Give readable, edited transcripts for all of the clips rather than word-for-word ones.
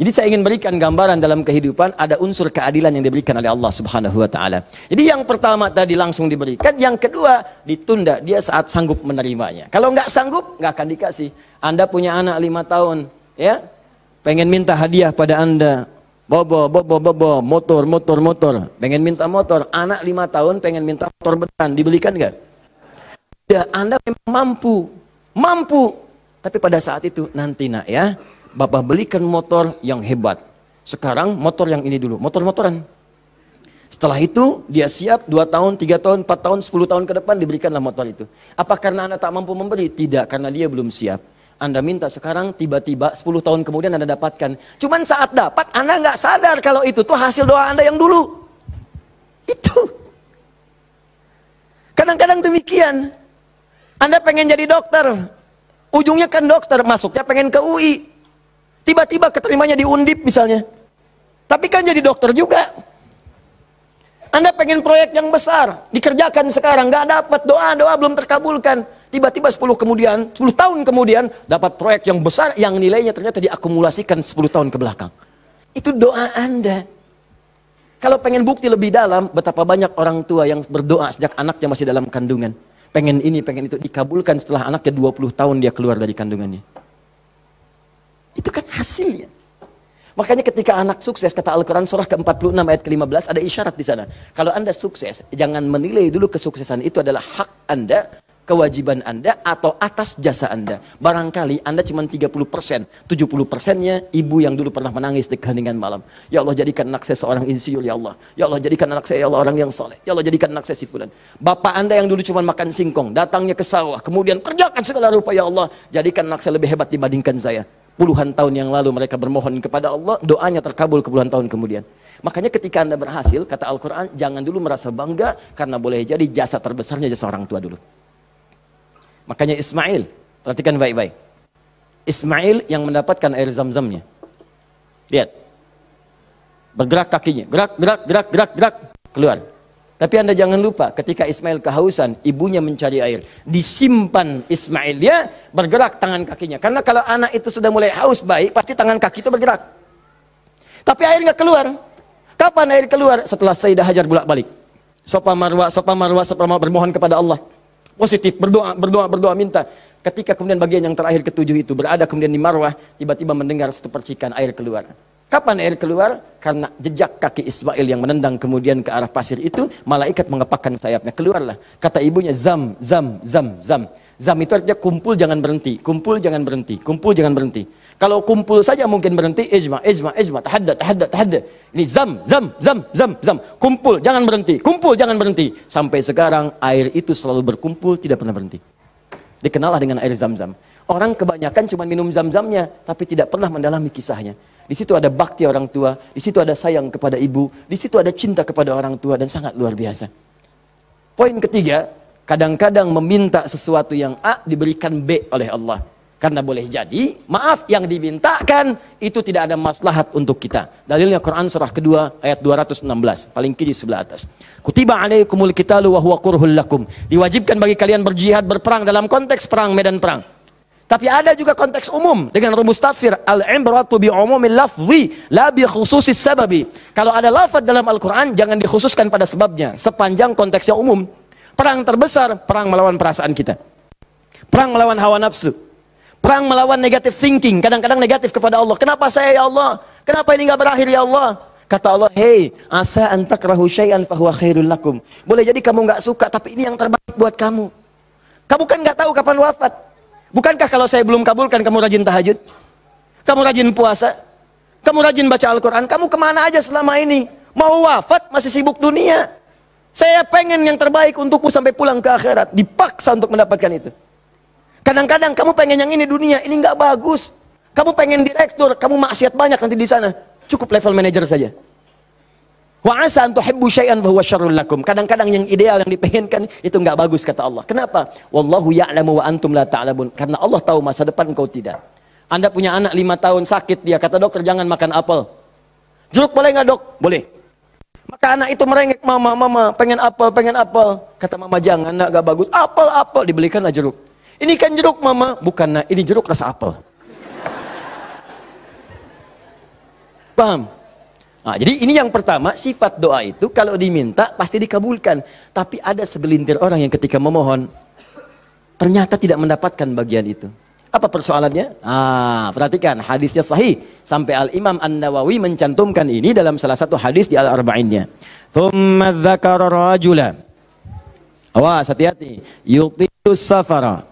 Jadi saya ingin berikan gambaran dalam kehidupan ada unsur keadilan yang diberikan oleh Allah Subhanahu wa taala. Jadi yang pertama tadi langsung diberikan, yang kedua ditunda dia saat sanggup menerimanya. Kalau nggak sanggup nggak akan dikasih. Anda punya anak 5 tahun, ya, pengen minta hadiah pada Anda, bobo, motor, pengen minta motor. Anak 5 tahun pengen minta motor beneran, dibelikan nggak? Ya, Anda memang mampu, tapi pada saat itu nanti nak ya, Bapak belikan motor yang hebat. Sekarang motor yang ini dulu, motor-motoran. Setelah itu dia siap 2 tahun, 3 tahun, 4 tahun, 10 tahun ke depan diberikanlah motor itu. Apa karena Anda tak mampu memberi? Tidak, karena dia belum siap. Anda minta sekarang, tiba-tiba 10 tahun kemudian Anda dapatkan. Cuman saat dapat Anda nggak sadar kalau itu tuh hasil doa Anda yang dulu. Itu. Kadang-kadang demikian. Anda pengen jadi dokter, ujungnya kan dokter, masuknya pengen ke UI. Tiba-tiba keterimanya di Undip misalnya. Tapi kan jadi dokter juga. Anda pengen proyek yang besar, dikerjakan sekarang, nggak dapat, doa belum terkabulkan. Tiba-tiba 10 tahun kemudian dapat proyek yang besar yang nilainya ternyata diakumulasikan 10 tahun ke belakang. Itu doa Anda. Kalau pengen bukti lebih dalam, betapa banyak orang tua yang berdoa sejak anaknya masih dalam kandungan. Pengen ini, pengen itu, dikabulkan setelah anaknya 20 tahun dia keluar dari kandungannya. Itu kan hasilnya. Makanya ketika anak sukses, kata Al-Quran surah ke-46 ayat ke-15, ada isyarat di sana. Kalau Anda sukses, jangan menilai dulu kesuksesan itu adalah hak Anda, kewajiban Anda, atau atas jasa Anda. Barangkali Anda cuma 30%, 70%-nya ibu yang dulu pernah menangis di keheningan malam. Ya Allah, jadikan anak saya seorang insinyur, ya Allah. Ya Allah, jadikan anak saya, ya Allah, orang yang soleh. Ya Allah, jadikan anak saya si fulan. Bapak Anda yang dulu cuma makan singkong, datangnya ke sawah, kemudian kerjakan segala rupa, ya Allah, jadikan anak saya lebih hebat dibandingkan saya. Puluhan tahun yang lalu mereka bermohon kepada Allah, doanya terkabul ke puluhan tahun kemudian. Makanya ketika Anda berhasil, kata Al-Quran, jangan dulu merasa bangga, karena boleh jadi jasa terbesarnya jasa orang tua dulu. Makanya Ismail, perhatikan baik-baik. Ismail yang mendapatkan air zam-zamnya. Lihat. Bergerak kakinya, gerak, keluar. Tapi Anda jangan lupa, ketika Ismail kehausan, ibunya mencari air. Disimpan Ismail, dia bergerak tangan kakinya. Karena kalau anak itu sudah mulai haus baik, pasti tangan kaki itu bergerak. Tapi air nggak keluar. Kapan air keluar? Setelah Sayyidah Hajar bolak-balik. Safa Marwah, bermohon kepada Allah. Positif, berdoa, minta. Ketika kemudian bagian yang terakhir ketujuh itu berada kemudian di Marwah, tiba-tiba mendengar satu percikan air keluar. Kapan air keluar? Karena jejak kaki Ismail yang menendang kemudian ke arah pasir itu, malaikat mengepakkan sayapnya. Keluarlah. Kata ibunya, zam. Zam itu artinya kumpul jangan berhenti. Kumpul jangan berhenti. Kumpul jangan berhenti. Kalau kumpul saja mungkin berhenti, ijma. Tahadda. Ini zam. Kumpul jangan berhenti. Kumpul jangan berhenti. Sampai sekarang air itu selalu berkumpul, tidak pernah berhenti. Dikenallah dengan air zam-zam. Orang kebanyakan cuma minum zam-zamnya, tapi tidak pernah mendalami kisahnya. Di situ ada bakti orang tua, di situ ada sayang kepada ibu, di situ ada cinta kepada orang tua, dan sangat luar biasa. Poin ketiga, kadang-kadang meminta sesuatu yang A diberikan B oleh Allah. Karena boleh jadi, maaf, yang dimintakan itu tidak ada maslahat untuk kita. Dalilnya Quran surah kedua ayat 216, paling kiri sebelah atas. Kutiba alaikumul qitalu wa huwa kurhul lakum. Diwajibkan bagi kalian berjihad, berperang dalam konteks perang, medan perang. Tapi ada juga konteks umum dengan rumus tafsir al-ibratu bi umumil lafzi la bi khususis sababi. Kalau ada lafaz dalam Al-Qur'an jangan dikhususkan pada sebabnya, sepanjang konteksnya umum. Perang terbesar, perang melawan perasaan kita. Perang melawan hawa nafsu. Perang melawan negative thinking, kadang-kadang negatif kepada Allah. Kenapa saya ya Allah? Kenapa ini enggak berakhir ya Allah? Kata Allah, "Hei, asa an takrahu syai'an fa huwa khairul lakum." Boleh jadi kamu enggak suka, tapi ini yang terbaik buat kamu. Kamu kan enggak tahu kapan wafat. Bukankah kalau saya belum kabulkan kamu rajin tahajud? Kamu rajin puasa? Kamu rajin baca Al-Quran? Kamu kemana aja selama ini? Mau wafat masih sibuk dunia. Saya pengen yang terbaik untukmu sampai pulang ke akhirat. Dipaksa untuk mendapatkan itu. Kadang-kadang kamu pengen yang ini dunia, ini nggak bagus. Kamu pengen direktur, kamu maksiat banyak nanti di sana. Cukup level manajer saja. Wa asa an tuhibbu syai'an fa huwa syarrul lakum. Kadang-kadang yang ideal yang dipengenkan itu enggak bagus kata Allah. Kenapa? Wallahu ya'lamu wa antum la ta'lamun. Karena Allah tahu masa depan engkau tidak. Anda punya anak 5 tahun sakit, dia kata dokter jangan makan apel. Jeruk boleh enggak dok? Boleh. Maka anak itu merengek, mama pengen apel. Kata mama jangan, nak enggak bagus. Apel dibelikanlah jeruk. Ini kan jeruk mama, bukan nak, ini jeruk rasa apel. Paham? Nah, jadi ini yang pertama, sifat doa itu kalau diminta pasti dikabulkan. Tapi ada segelintir orang yang ketika memohon ternyata tidak mendapatkan bagian itu. Apa persoalannya? Perhatikan, hadisnya sahih. Sampai Al-Imam An-Nawawi mencantumkan ini dalam salah satu hadis di Al-Arba'innya. Thumma dzakara rajula. Awas, hati-hati. Yutilus safara.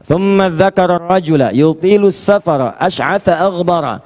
Thumma dzakara rajula. Yutilus safara. Ash'atha aghbara.